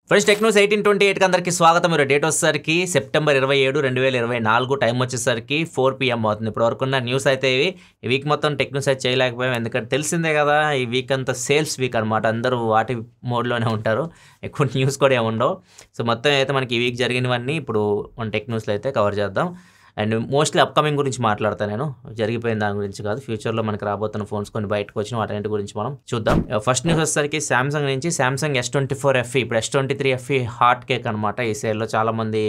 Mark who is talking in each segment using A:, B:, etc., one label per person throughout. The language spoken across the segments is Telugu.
A: ఫ్రెండ్స్ టెక్ న్యూస్ 1828 అందరికీ స్వాగతం. మీరు డేట్ వచ్చేసరికి సెప్టెంబర్ 27, 2024 టైం వచ్చేసరికి 4 PM అవుతుంది. ఇప్పుడు వరకున్న న్యూస్ అయితే ఇవి. ఈ వీక్ మొత్తం టెక్ న్యూస్ అయితే చేయలేకపోయాం, ఎందుకంటే తెలిసిందే కదా ఈ వీక్ అంతా సేల్స్ వీక్ అనమాట. అందరూ వాటి మోడ్లోనే ఉంటారు, ఎక్కువ న్యూస్ కూడా ఏమి ఉండవు. సో మొత్తం అయితే మనకి ఈ వీక్ జరిగినవన్నీ ఇప్పుడు మన టెక్ న్యూస్లో అయితే కవర్ చేద్దాం. అండ్ మోస్ట్లీ అప్కమింగ్ గురించి మాట్లాడతాను, నేను జరిగిపోయిన దాని గురించి కాదు. ఫ్యూచర్లో మనకి రాబోతున్న ఫోన్స్ కొన్ని బయటకు వచ్చిన వాటి గురించి మనం చూద్దాం. ఫస్ట్ న్యూస్ వచ్చేసరికి సామ్సంగ్ నుంచి సామ్సంగ్ S24 FE, ఇప్పుడు S23 FE హాట్ కేక్ అనమాట. ఈ సేల్లో చాలామంది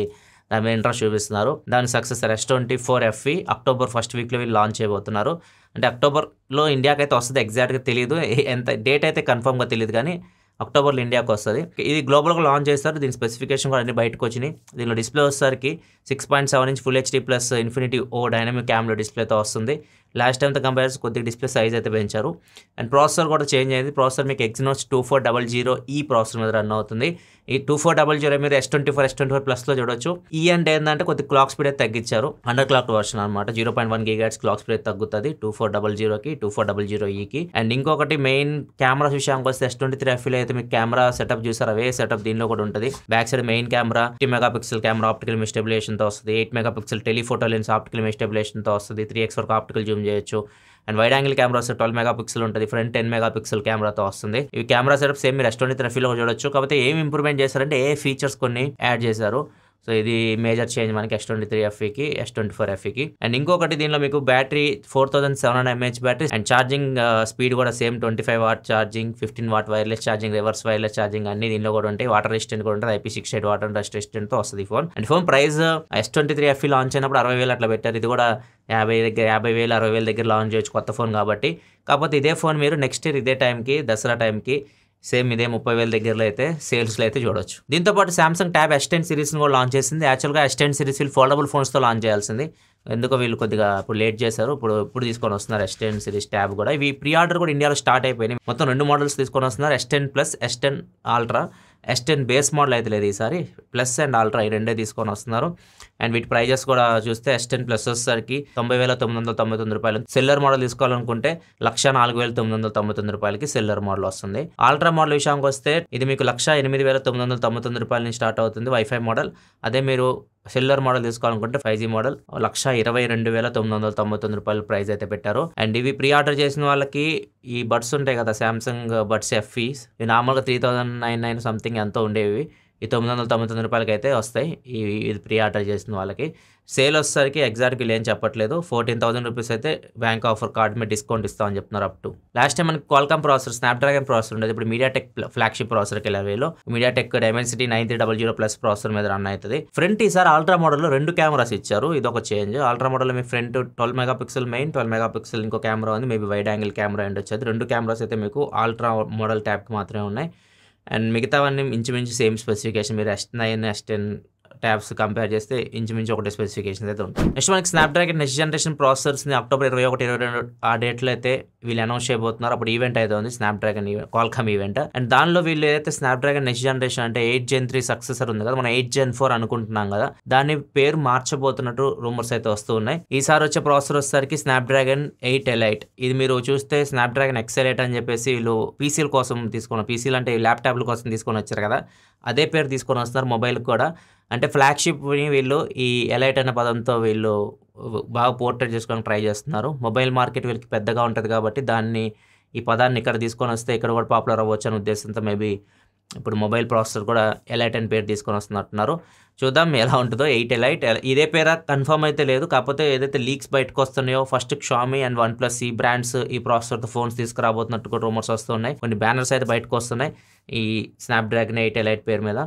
A: దాని మీద ఇంట్రెస్ట్ చూపిస్తున్నారు. దాని successor S24 FE October first వీక్లో వీళ్ళు లాంచ్ చేయబోతున్నారు. అంటే అక్టోబర్లో ఇండియాకి అయితే వస్తుంది, ఎగ్జాక్ట్గా తెలియదు, ఎంత డేట్ అయితే కన్ఫర్మ్గా తెలియదు, కానీ అక్టోబర్లో ఇండియాకి వస్తుంది. ఇది గ్లోబల్గా లాంచ్ చేస్తారు. దీని స్పెసిఫికేషన్ కూడా అన్ని బయటకు వచ్చినాయి. దీనిలో డిస్ప్లే వచ్చేసరికి 6.7 inch full HD plus infinity O dynamic క్యామ్లో డిస్ప్లేతో వస్తుంది. లాస్ట్ టైంతో కంపేర్ చేసి కొద్దిగా డిస్ప్లే సైజ్ అయితే పెంచారు. అండ్ ప్రాసెసర్ కూడా చేంజ్ అయింది. ప్రాసెసర్ మీకు Exynos 2400E ప్రాసెసర్ మీద రన్ అవుతుంది. ఈ 2400 మీరు S24 ప్లస్లో చూడొచ్చు. ఈ అంటే ఏంటంటే కొద్దిగా క్లాక్ స్పీడ్ అయితే తగ్గించారు, అండర్ క్లాక్ వర్షన్ అనమాట. 0.1 GHz క్లాక్ స్పీడ్ తగ్గుతుంది 2400కి 2400Eకి. అండ్ ఇంకొకటి మెయిన్ కెమెరా విషయానికి వస్తే S23 FEలో అయితే మీకు కెమెరా సెటప్ చూసారు, అవే సెటప్ దీనిలో కూడా ఉంటుంది. Back side main camera 50 megapixel camera optical image స్టెబిలేషన్తో వస్తుంది. 8 megapixel telephoto lens optical image స్టెబిలేషన్తో వస్తుంది. 3x వరకు ఆప్టికల్ జూమ్ చేయొచ్చు. అండ్ వైడ్ యాంగిల్ కెమెరా వస్తే 12 మెగాపిక్సెల్ ఉంటుంది. ఫ్రంట్ 10 మెగాపిక్సెల్ కెమెరాతో వస్తుంది. ఈ కెమెరా సెటప్ సేమ్ మీరు S23 FEలో చూడొచ్చు. కాకపోతే ఏం ఇంప్రూవ్మెంట్ చేశారంటే ఏ ఫీచర్స్ కొన్ని యాడ్ చేశారు. సో ఇది మేజర్ చేంజ్ మనకి S23 FEకి S24 FEకి. అండ్ ఇంకొకటి దీనిలో మీకు battery 4700 mAh battery and charging speed కూడా same 25 watt charging, 15 watt wireless charging, reverse wireless charging అన్ని దీనిలో కూడా ఉంటాయి. వాటర్ రెసిస్టెంట్ కూడా ఉంటుంది. IP68 వాటర్ డస్ట్ రెసిస్టెంట్తో వస్తుంది ఈ phone. And phone price S23 FE launch అయినప్పుడు 60,000 అట్లా పెట్టారు. ఇది కూడా 50,000, 60,000 దగ్గర లాంచ్ చేయొచ్చు, కొత్త ఫోన్ కాబట్టి. కాకపోతే ఇదే ఫోన్ మీరు నెక్స్ట్ ఇయర్ ఇదే టైంకి, దసరా టైంకి సేమ్ ఇదే 30,000 దగ్గరలో అయితే సేల్స్లో అయితే చూడొచ్చు. దీంతోపాటు సామ్సంగ్ ట్యాబ్ S10 సిరీస్ని కూడా లాంచ్ చేసింది. యాక్చువల్గా S10 సిరీస్ వీళ్ళు ఫోల్డబుల్ ఫోన్స్తో లాంచ్ చేయాల్సింది, ఎందుకో వీళ్ళు కొద్దిగా ఇప్పుడు లేట్ చేశారు. ఇప్పుడు తీసుకొని వస్తున్నారు S10 సిరీస్ ట్యాబ్ కూడా. ఇవి ప్రీ ఆర్డర్ కూడా ఇండియాలో స్టార్ట్ అయిపోయినాయి. మొత్తం 2 మోడల్స్ తీసుకొని వస్తున్నారు, S10 plus, S10 ultra. S10 base model అయితే లేదు ఈసారి, ప్లస్ అండ్ అల్ట్రా ఈ రెండే తీసుకొని వస్తున్నారు. అండ్ వీటి ప్రైజెస్ కూడా చూస్తే S10 ప్లస్ వచ్చేసరికి 90,999 రూపాయలు. సెల్లర్ మోడల్ తీసుకోవాలనుకుంటే 104,999 రూపాయలకి సెల్లర్ మోడల్ వస్తుంది. అల్ట్రా మోడల్ విషయానికి వస్తే ఇది మీకు 108,999 రూపాయల నుంచి స్టార్ట్ అవుతుంది వైఫై మోడల్. అదే మీరు సెల్లర్ మోడల్ తీసుకోవాలనుకుంటే 5G మోడల్ 122,999 రూపాయల ప్రైస్ అయితే పెట్టారు. అండ్ ఇవి ప్రీ ఆర్డర్ చేసిన వాళ్ళకి ఈ బడ్స్ ఉంటాయి కదా, సామ్సంగ్ బడ్స్ FE, ఇవి నార్మల్గా 3,999 సంథింగ్ ఎంతో ఉండేవి, ఈ 999 రూపాయలకి అయితే వస్తాయి. ఇది ప్రీ ఆర్డర్ చేసిన వాళ్ళకి. సేల్ వచ్చేసరికి ఎగ్జాక్ట్గా ఏం చెప్పట్లేదు. 14,000 రూపీస్ అయితే బ్యాంక్ ఆఫర్ కార్డ్ మీద డిస్కౌంట్ ఇస్తామని చెప్తున్నారు అప్ టు. లాస్ట్ టైం మనకి క్వాల్కామ్ ప్రాసెసర్, స్నాప్డ్రాగన్ ప్రాసెసర్ ఉండేది, ఇప్పుడు మీడియాటెక్ ఫ్లాగ్షిప్ ప్రాసెసర్కి వెళ్ళేవేలో మీడియాటెక్ డైమెన్సిటీ 9300+ ప్రాసెసర్ మీద రన్ అవుతుంది. ఫ్రంట్ ఈసారి అల్ట్రా మోడల్లో 2 కెమెరాస్ ఇచ్చారు, ఇది ఒక చేంజ్. అల్ట్రా మోడల్లో మీ ఫ్రంట్ 12 మెగాపిక్సెల్ మెయిన్, 12 మెగాపిక్సెల్ ఇంకో కెమెరా ఉంది, మేబీ వైడ్ యాంగిల్ కెమెరా ఉండొచ్చు. 2 కెమెరాస్ అయితే మీకు అల్ట్రా మోడల్ ట్యాబ్కి మాత్రమే ఉన్నాయి. అండ్ మిగతావన్నీ ఇంచుమించు సేమ్ స్పెసిఫికేషన్. మీరు S9, S10 ట్యాబ్స్ కంపేర్ చేస్తే ఇంచుమించు ఒకటే స్పెసిఫికేషన్స్ అయితే ఉంటాయి. నెక్స్ట్ మనకి స్నాప్డ్రాగన్ నెక్స్ట్ జనరేషన్ ప్రాసెసర్స్ని అక్టోబర్ 21, 22 ఆ డేట్లో అయితే వీళ్ళు అనౌన్స్ చేయబోతున్నారు. అప్పుడు ఈవెంట్ అయితే ఉంది, స్నాప్డ్రాగన్ క్వాల్కామ్ ఈవెంట్. అండ్ దానిలో వీళ్ళు ఏదైతే స్నాప్డ్రాగన్ నెక్స్ట్ జనరేషన్ అంటే 8 Gen 3 సక్సెసర్ ఉంది కదా, మనం 8 Gen 4 అనుకుంటున్నాం కదా, దాని పేరు మార్చబోతున్నట్టు రూమర్స్ అయితే వస్తూ ఉన్నాయి. ఈసారి వచ్చే ప్రాసెసర్ వచ్చేసరికి స్నాప్డ్రాగన్ 8 Elite. ఇది మీరు చూస్తే స్నాప్డ్రాగన్ X-Elite అని చెప్పేసి వీళ్ళు పీసీల కోసం తీసుకున్నారు, పీసీలు అంటే ల్యాప్టాప్ల కోసం తీసుకొని వచ్చారు కదా, అదే పేరు తీసుకొని వస్తున్నారు మొబైల్కి కూడా. అంటే ఫ్లాగ్షిప్ని వీళ్ళు ఈ ఎలైట్ అనే పదంతో వీళ్ళు బాగా పోర్ట్రేట్ చేసుకోవడానికి ట్రై చేస్తున్నారు. మొబైల్ మార్కెట్ వీళ్ళకి పెద్దగా ఉంటుంది కాబట్టి ఈ పదాన్ని ఇక్కడ తీసుకొని వస్తే ఇక్కడ కూడా పాపులర్ అవ్వచ్చు అనే ఉద్దేశంతో మేబీ ఇప్పుడు మొబైల్ ప్రాసెసర్ కూడా ఎలైట్ అని పేరు తీసుకొని వస్తున్నట్టున్నారు. చూద్దాం ఎలా ఉంటుందో. 8 Elite ఇదే పేరా కన్ఫర్మ్ అయితే లేదు, కాకపోతే ఏదైతే లీక్స్ బయటకు వస్తున్నాయో ఫస్ట్ Xiaomi అండ్ OnePlus ఈ బ్రాండ్స్ ఈ ప్రాసెసర్తో ఫోన్స్ తీసుకురాబోతున్నట్టు కూడా రూమర్స్ వస్తున్నాయి. కొన్ని బ్యానర్స్ అయితే బయటకు వస్తున్నాయి ఈ స్నాప్డ్రాగన్ 8 Elite పేరు మీద.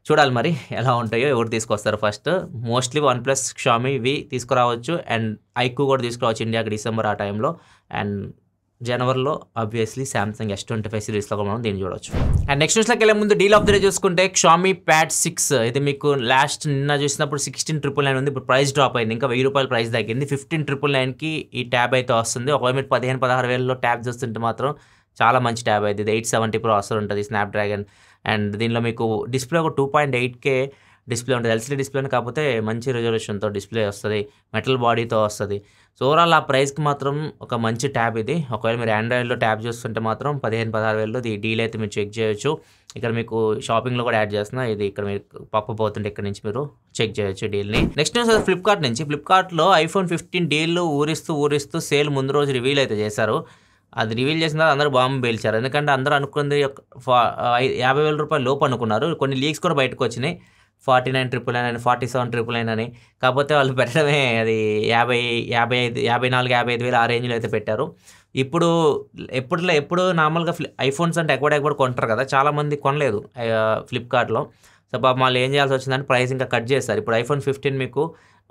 A: చూడాలి మరి ఎలా ఉంటాయో, ఎవరు తీసుకొస్తారు ఫస్ట్. మోస్ట్లీ OnePlus, Xiaomi ఇవి తీసుకురావచ్చు. అండ్ iQOO కూడా తీసుకురావచ్చు ఇండియాకి డిసెంబర్ ఆ టైంలో. అండ్ జనవరిలో ఆబ్వియస్లీ సామ్సంగ్ S25 సిరీస్లో కూడా మనం దీన్ని చూడవచ్చు. అండ్ నెక్స్ట్ న్యూస్లోకి వెళ్ళే ముందు డీల్ ఆఫ్ ద డే చూసుకుంటే Xiaomi Pad 6 ఇది మీకు లాస్ట్ నిన్న చూసినప్పుడు 16,999 ఉంది, ఇప్పుడు ప్రైస్ డ్రాప్ అయింది, ఇంకా 1000 రూపాయలు ప్రైస్ తగ్గింది. 15,999కి ఈ ట్యాబ్ అయితే వస్తుంది. ఒకవేళ మీరు 15,000-16,000లో ట్యాబ్ చూస్తుంటే మాత్రం చాలా మంచి ట్యాబ్ అయితే. ఇది 870 ప్రాసెసర్ ఉంటుంది స్నాప్డ్రాగన్. అండ్ దీనిలో మీకు డిస్ప్లే ఒక 2.8K డిస్ప్లే ఉంటుంది. ఎల్సీడీ డిస్ప్లే కాకపోతే మంచి రిజల్యూషన్తో డిస్ప్లే వస్తుంది, మెటల్ బాడీతో వస్తుంది. సో ఓవరాల్ ఆ ప్రైస్కి మాత్రం ఒక మంచి ట్యాబ్ ఇది. ఒకవేళ మీరు ఆండ్రాయిడ్లో ట్యాబ్ చూస్తుంటే మాత్రం 15,000-16,000 ఈ డీల్ అయితే మీరు చెక్ చేయొచ్చు. ఇక్కడ మీకు షాపింగ్లో కూడా యాడ్ చేస్తున్నా, ఇది ఇక్కడ మీకు పాపప్ అవుతుంటే ఇక్కడ నుంచి మీరు చెక్ చేయొచ్చు డీల్ని. నెక్స్ట్ న్యూస్ ఫ్లిప్కార్ట్ నుంచి. ఫ్లిప్కార్ట్లో iPhone 15 డీల్ ఊరిస్తూ సేల్ ముందు రోజు రివీల్ అయితే చేశారు. అది రివీల్ చేసిన తర్వాత అందరూ బాంబు పేల్చారు. ఎందుకంటే అందరూ అనుకుంది 50,000 రూపాయల లోపు అనుకున్నారు. కొన్ని లీక్స్ కూడా బయటకు వచ్చినాయి, 49,999 అని, 47,999 అని. కాకపోతే వాళ్ళు పెట్టడమే అది 54,000-55,000 ఆ రేంజ్లో అయితే పెట్టారు. ఎప్పుడు నార్మల్గా ఐఫోన్స్ అంటే ఎక్కడ కొంటారు కదా, చాలామంది కొనలేదు ఫ్లిప్కార్ట్లో. సో పాపం వాళ్ళు ఏం చేయాల్సి వచ్చిందంటే ప్రైస్ ఇంకా కట్ చేస్తారు. ఇప్పుడు iPhone 15 మీకు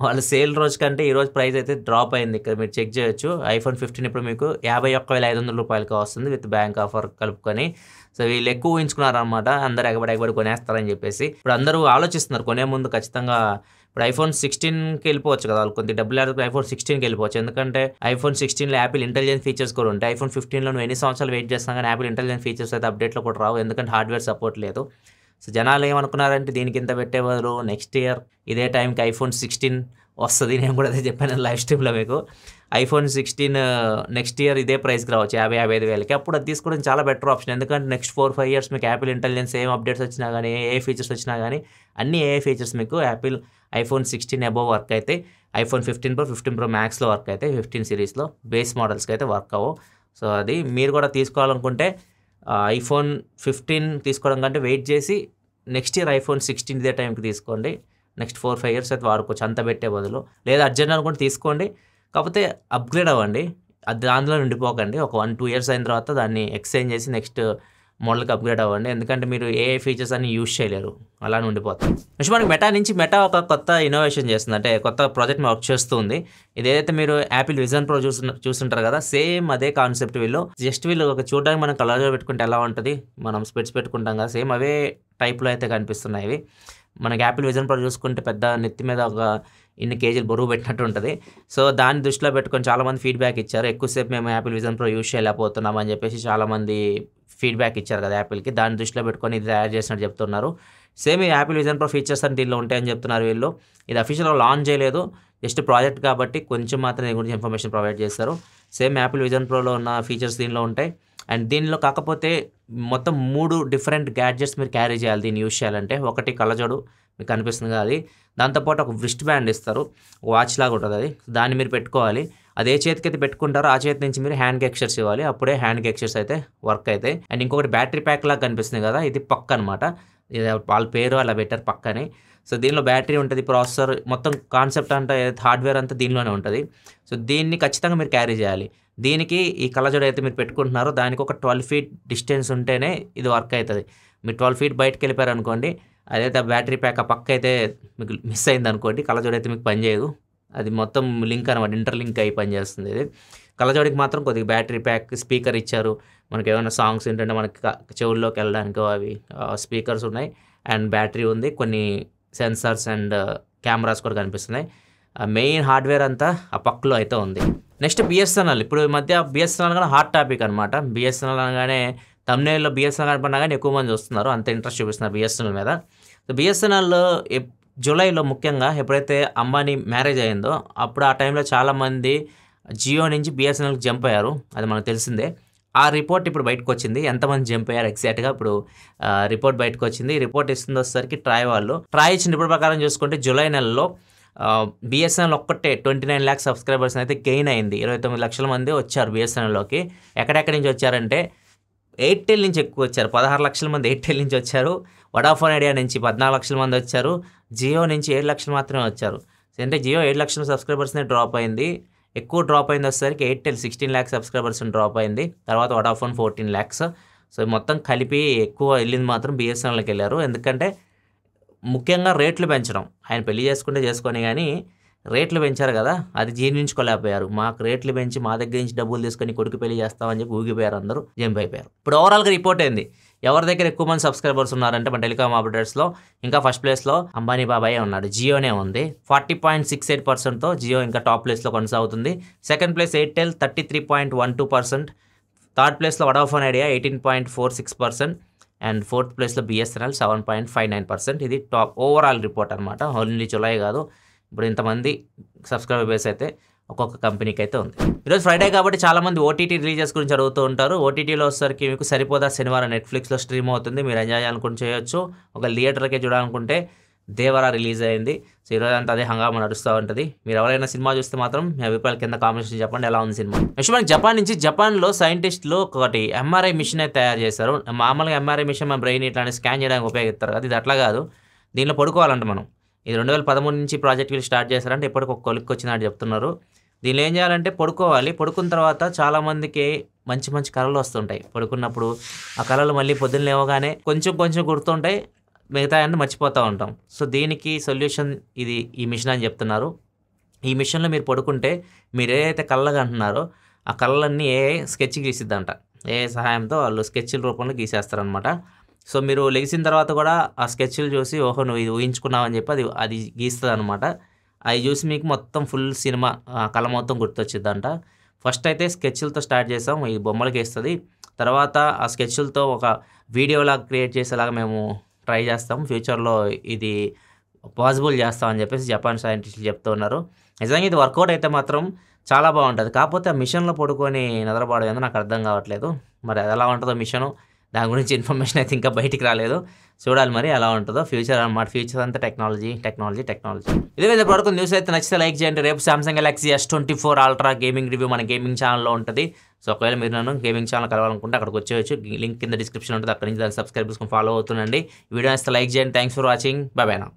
A: వాళ్ళ సేల్ రోజు కంటే ఈరోజు ప్రైస్ అయితే డ్రాప్ అయింది. ఇక్కడ మీరు చెక్ చేయొచ్చు. iPhone 15 ఇప్పుడు మీకు 51,500 రూపాయలకి వస్తుంది విత్ బ్యాంక్ ఆఫర్ కలుపుకొని. సో వీళ్ళు ఎక్కువ ఊహించుకున్నారనమాట, అందరూ ఎగబడి కొనేస్తారని చెప్పేసి. ఇప్పుడు అందరూ ఆలోచిస్తున్నారు కొనే ముందు ఖచ్చితంగా. ఇప్పుడు iPhone 16కి వెళ్ళిపోవచ్చు కదా, వాళ్ళు కొద్ది డబ్బులు ఆడుకుని iPhone 16కి వెళ్ళిపోవచ్చు. ఎందుకంటే iPhone 16లో యాపిల్ ఇంటెలిజెన్స్ ఫీచర్స్ కూడా ఉంటాయి. iPhone 15లో నువ్వు ఎన్ని సంవత్సరాలు వెయిట్ చేస్తున్నా కానీ యాపిల్ ఇంటెలిజెన్స్ ఫీచర్స్ అయితే అప్డేట్లో కూడా రావు, ఎందుకంటే హార్డ్వేర్ సపోర్ట్ లేదు. సో జనాలు ఏమనుకున్నారంటే దీనికి ఇంత పెట్టే బదులు నెక్స్ట్ ఇయర్ ఇదే టైంకి iPhone 16 వస్తుంది. నేను కూడా అదే చెప్పాను లైవ్ స్ట్రీమ్లో మీకు. iPhone 16 నెక్స్ట్ ఇయర్ ఇదే ప్రైస్కి రావచ్చు, 50,000-55,000కి. అప్పుడు అది తీసుకోవడం చాలా బెటర్ ఆప్షన్. ఎందుకంటే నెక్స్ట్ 4-5 ఇయర్స్ మీకు యాపిల్ ఇంటెలిజెన్స్ ఏం అప్డేట్స్ వచ్చినా కానీ, ఏ ఫీచర్స్ వచ్చినా కానీ అన్ని ఏ ఫీచర్స్ మీకు యాపిల్ iPhone 16 అబోవ్ వర్క్ అయితే, iPhone 15 Pro 15 Pro Maxలో వర్క్ అయితే, 15 సిరీస్లో బేస్ మోడల్స్కి అయితే వర్క్ అవ్వవు. సో అది మీరు కూడా తీసుకోవాలనుకుంటే iPhone 15 తీసుకోవడం కంటే వెయిట్ చేసి నెక్స్ట్ ఇయర్ iPhone 16 ఇదే టైంకి తీసుకోండి. నెక్స్ట్ 4-5 ఇయర్స్ అయితే వాడుకోవచ్చు అంత పెట్టే బదులు. లేదా అర్జెంట్ అనుకుంటే తీసుకోండి, కాకపోతే అప్గ్రేడ్ అవ్వండి. అది దానిలో ఉండిపోకండి. ఒక 1-2 ఇయర్స్ అయిన తర్వాత దాన్ని ఎక్స్చేంజ్ చేసి నెక్స్ట్ మోడల్కి అప్గ్రేడ్ అవ్వండి. ఎందుకంటే మీరు ఏ ఫీచర్స్ అన్ని యూజ్ చేయలేరు, అలానే ఉండిపోతాయి. నెక్స్ట్ మనకి మెటా ఒక కొత్త ఇన్నోవేషన్ చేస్తుంది, అంటే కొత్త ప్రాజెక్ట్ వర్క్ చేస్తుంది. ఇదేదైతే మీరు యాపిల్ విజన్ ప్రో చూస్తుంటారు కదా, సేమ్ అదే కాన్సెప్ట్. వీళ్ళు ఒక చూడడానికి మనం కలర్లో పెట్టుకుంటే ఎలా ఉంటుంది, మనం స్పెట్స్ పెట్టుకుంటాం కదా, సేమ్ అవే టైప్లో అయితే కనిపిస్తున్నాయి ఇవి. మనకి యాపిల్ విజన్ ప్రో చూసుకుంటే పెద్ద నెత్తి మీద ఒక ఇన్ని కేజీలు బరువు పెట్టినట్టు ఉంటుంది. సో దాన్ని దృష్టిలో పెట్టుకొని చాలామంది ఫీడ్బ్యాక్ ఇచ్చారు. ఎక్కువసేపు మేము యాపిల్ విజన్ ప్రో యూజ్ చేయలేకపోతున్నాం అని చెప్పేసి చాలామంది ఫీడ్బ్యాక్ ఇచ్చారు కదా యాపిల్కి. దాన్ని దృష్టిలో పెట్టుకొని ఇది తయారు చేసినట్టు చెప్తున్నారు. సేమ్ ఈ యాపిల్ విజన్ ప్రో ఫీచర్స్ అని దీనిలో ఉంటాయని చెప్తున్నారు వీళ్ళు. ఇది అఫీషియల్గా లాంచ్ చేయలేదు, జస్ట్ ప్రాజెక్ట్ కాబట్టి కొంచెం మాత్రం దీని గురించి ఇన్ఫర్మేషన్ ప్రొవైడ్ చేస్తారు. సేమ్ యాపిల్ విజన్ ప్రోలో ఉన్న ఫీచర్స్ దీనిలో ఉంటాయి. అండ్ దీనిలో కాకపోతే మొత్తం 3 డిఫరెంట్ గ్యాడ్జెట్స్ మీరు క్యారీ చేయాలి దీన్ని యూజ్ చేయాలంటే. ఒకటి కళ్ళజోడు మీకు కనిపిస్తుంది కదా అది, దాంతోపాటు ఒక వ్రిస్ట్ బ్యాండ్ ఇస్తారు, వాచ్ లాగా ఉంటుంది అది, దాన్ని మీరు పెట్టుకోవాలి. అదే చేతికి అయితే పెట్టుకుంటారో ఆ చేతి నుంచి మీరు హ్యాండ్ గెస్చర్స్ ఇవ్వాలి, అప్పుడే హ్యాండ్ గెస్చర్స్ అయితే వర్క్ అయితే. అండ్ ఇంకొకటి బ్యాటరీ ప్యాక్ లాగా కనిపిస్తుంది కదా, ఇది పక్క అనమాట, ఇది వాళ్ళ పేరు అలా పెట్టారు పక్కనే. సో దీనిలో బ్యాటరీ ఉంటుంది, ప్రాసెసర్, మొత్తం కాన్సెప్ట్ అంతా హార్డ్వేర్ అంతా దీనిలోనే ఉంటుంది. సో దీన్ని ఖచ్చితంగా మీరు క్యారీ చేయాలి. దీనికి ఈ కళ్ళజోడు అయితే మీరు పెట్టుకుంటున్నారో దానికి ఒక 12 feet డిస్టెన్స్ ఉంటేనే ఇది వర్క్ అవుతుంది. మీరు 12 feet బయటకు వెళ్ళిపోయారు అనుకోండి, అదైతే బ్యాటరీ ప్యాక్ ఆ పక్క అయితే మీకు మిస్ అయింది అనుకోండి, కళ్ళజోడు అయితే మీకు పనిచేయదు. అది మొత్తం లింక్ అనమాట, ఇంటర్లింక్ అయ్యి పనిచేస్తుంది ఇది. కళ్ళజోడికి మాత్రం కొద్దిగా బ్యాటరీ ప్యాక్, స్పీకర్ ఇచ్చారు. మనకి ఏమైనా సాంగ్స్ ఏంటంటే మనకి చెవుల్లోకి వెళ్ళడానికి అవి స్పీకర్స్ ఉన్నాయి, అండ్ బ్యాటరీ ఉంది, కొన్ని సెన్సార్స్ అండ్ కెమెరాస్ కూడా కనిపిస్తున్నాయి. మెయిన్ హార్డ్వేర్ అంతా ఆ పక్కలో అయితే ఉంది. Next BSNL. ఇప్పుడు ఈ మధ్య బిఎస్ఎన్ఎల్ కానీ హాట్ టాపిక్ అనమాట. బిఎస్ఎన్ఎల్ అనగానే తమ్నేల్లో బిఎస్ఎన్ఎల్ కనపడినా కానీ ఎక్కువ మంది వస్తున్నారు, అంత ఇంట్రెస్ట్ చూపిస్తున్నారు బిఎస్ఎన్ఎల్ మీద. సో బిఎస్ఎన్ఎల్ జూలైలో ముఖ్యంగా ఎప్పుడైతే అంబానీ మ్యారేజ్ అయిందో అప్పుడు ఆ టైంలో చాలామంది జియో నుంచి బిఎస్ఎన్ఎల్కి జంప్ అయ్యారు, అది మనకు తెలిసిందే. ఆ రిపోర్ట్ ఇప్పుడు బయటకు వచ్చింది, ఎంతమంది జంప్ అయ్యారు ఎగ్జాక్ట్గా ఇప్పుడు రిపోర్ట్ బయటకు వచ్చింది. రిపోర్ట్ ఇస్తుంది వచ్చేసరికి ట్రాయ్ ఇచ్చిన రిపోర్ట్ ప్రకారం చూసుకుంటే జూలై నెలలో బిఎస్ఎన్ఎల్ ఒక్కటే 29 lakhs సబ్స్క్రైబర్స్ అయితే గెయిన్ అయింది. 29 లక్షల మంది వచ్చారు బిఎస్ఎన్ఎల్లోకి. ఎక్కడెక్కడి నుంచి వచ్చారంటే ఎయిర్టెల్ నుంచి ఎక్కువ వచ్చారు, 16 లక్షల మంది ఎయిర్టెల్ నుంచి వచ్చారు. వడాఫోన్ ఐడియా నుంచి 14 లక్షల మంది వచ్చారు. జియో నుంచి 7 లక్షలు మాత్రమే వచ్చారు. అంటే జియో 7 లక్షల సబ్స్క్రైబర్స్నే డ్రాప్ అయింది. ఎక్కువ డ్రాప్ అయింది వచ్చేసరికి ఎయిర్టెల్ 16 lakhs సబ్స్క్రైబర్స్ డ్రాప్ అయింది. తర్వాత వడాఫోన్ 14 lakhs. సో మొత్తం కలిపి ఎక్కువ వెళ్ళింది మాత్రం బిఎస్ఎన్ఎల్కి వెళ్ళారు. ఎందుకంటే ముఖ్యంగా రేట్లు పెంచడం, ఆయన పెళ్లి చేసుకొని కానీ రేట్లు పెంచారు కదా, అది జీర్ణించుకోలేకపోయారు. మాకు రేట్లు పెంచి మా దగ్గర నుంచి డబ్బులు తీసుకొని కొడుకు పెళ్లి చేస్తామని చెప్పి ఊగిపోయారు, అందరూ జంప్ అయిపోయారు. ఇప్పుడు ఓవరాల్గా రిపోర్ట్ అయింది, ఎవరి దగ్గర ఎక్కువ మంది సబ్స్క్రైబర్స్ ఉన్నారంటే మన టెలికామ్ ఆపరేటర్స్లో ఇంకా ఫస్ట్ ప్లేస్లో అంబానీ బాబాయ్ ఉన్నాడు, జియోనే ఉంది 40.68%తో జియో ఇంకా టాప్ ప్లేస్లో కొనసాగుతుంది. సెకండ్ ప్లేస్ ఎయిర్టెల్ 33.12%, థర్డ్ ప్లేస్లో వడాఫోన్ ఐడియా 18.46%, అండ్ 4th ప్లేస్లో బిఎస్ఎన్ఎల్ 7.59%. ఇది టాప్ ఓవరాల్ రిపోర్ట్ అనమాట, ఓన్లీ జులై కాదు. ఇప్పుడు ఇంతమంది సబ్స్క్రైబర్ బేస్ అయితే ఒక్కొక్క కంపెనీకి అయితే ఉంది. ఈరోజు ఫ్రైడే కాబట్టి చాలామంది ఓటీటీ రిలీజెస్ గురించి అడుగుతూ ఉంటారు. ఓటీటీలో వచ్చేసరికి మీకు సరిపోదా శనివారం నెట్ఫ్లిక్స్లో స్ట్రీమ్ అవుతుంది, మీరు ఎంజాయ్ చేయాలనుకుంటే చేయొచ్చు. ఒక థియేటర్కే చూడాలనుకుంటే దేవరా రిలీజ్ అయింది. సో ఈరోజు అంతా అదే హంగామా నడుస్తూ ఉంటుంది. మీరు ఎవరైనా సినిమా చూస్తే మాత్రం మీ అభిప్రాయాల కింద కామెంట్స్ చెప్పండి ఎలా ఉంది సినిమా. నెక్స్ట్ మనకి జపాన్ నుంచి, జపాన్లో సైంటిస్టులు ఒకటి ఎంఆర్ఐ మిషన్ అయితే తయారు చేశారు. మామూలుగా ఎంఆర్ఐ మిషన్ మన బ్రెయిన్ ఇట్లాంటి స్కాన్ చేయడానికి ఉపయోగిస్తారు కదా, ఇది అట్లా కాదు. దీనిలో పడుకోవాలంట మనం. ఇది 2013 నుంచి ప్రాజెక్ట్ వీళ్ళు స్టార్ట్ చేశారంటే ఇప్పటికి ఒక కొలిక్కి వచ్చినట్టు చెప్తున్నారు. దీనిలో ఏం చేయాలంటే పడుకోవాలి, పడుకున్న తర్వాత చాలామందికి మంచి మంచి కళలు వస్తుంటాయి. పడుకున్నప్పుడు ఆ కళలు మళ్ళీ పొద్దున్న లేవగానే కొంచెం కొంచెం గుర్తుంటాయి, మిగతా అన్నీ మర్చిపోతూ ఉంటాం. సో దీనికి సొల్యూషన్ ఇది ఈ మిషన్ అని చెప్తున్నారు. ఈ మిషన్లో మీరు పడుకుంటే మీరు ఏదైతే కళ్ళగా అంటున్నారో ఆ కళ్ళన్నీ స్కెచ్ గీసిద్దంట. సహాయంతో వాళ్ళు స్కెచ్ల రూపంలో గీసేస్తారనమాట. సో మీరు లెగిసిన తర్వాత కూడా ఆ స్కెచ్లు చూసి ఓహో నువ్వు ఇది ఊహించుకున్నావు అని చెప్పి అది గీస్తుంది అనమాట. అవి చూసి మీకు మొత్తం ఫుల్ సినిమా కళ మొత్తం గుర్తొచ్చిద్దంట. ఫస్ట్ అయితే స్కెచ్లతో స్టార్ట్ చేసాం, ఈ బొమ్మలు గీస్తుంది. తర్వాత ఆ స్కెచ్లతో ఒక వీడియోలాగా క్రియేట్ చేసేలాగా మేము ట్రై చేస్తాం. ఫ్యూచర్లో ఇది పాసిబుల్ చేస్తామని చెప్పేసి జపాన్ సైంటిస్టులు చెప్తూ ఉన్నారు. నిజంగా ఇది వర్కౌట్ అయితే మాత్రం చాలా బాగుంటుంది. కాకపోతే ఆ మిషన్లో పడుకొని నిద్రపోవడం ఏందో నాకు అర్థం కావట్లేదు. మరి అది ఎలా ఉంటుందో మిషను, దాని గురించి ఇన్ఫర్మేషన్ అయితే ఇంకా బయటికి రాలేదు. చూడాలి మరి ఎలా ఉంటుందో ఫ్యూచర్ అనమాట. ఫ్యూచర్ అంతా టెక్నాలజీ. ఇదే విధంగా పడుకున్న న్యూస్ అయితే నచ్చితే లైక్ చేయండి. రేపు Samsung Galaxy S24 ultra gaming review మన గేమింగ్ ఛానల్లో ఉంటుంది. సో ఒకవేళ మీరు నన్ను గేమింగ్ ఛానల్ కలవాలనుకుంటే అక్కడికి వచ్చేయచ్చు. లింక్ కింద డిస్క్రిప్షన్ ఉంటుంది, అక్కడి నుంచి దాన్ని సబ్స్క్రైబ్ చేసుకొని ఫాలో అవుతుండండి. వీడియో నచ్చితే లైక్ చేయండి. Thanks for watching. By by నా.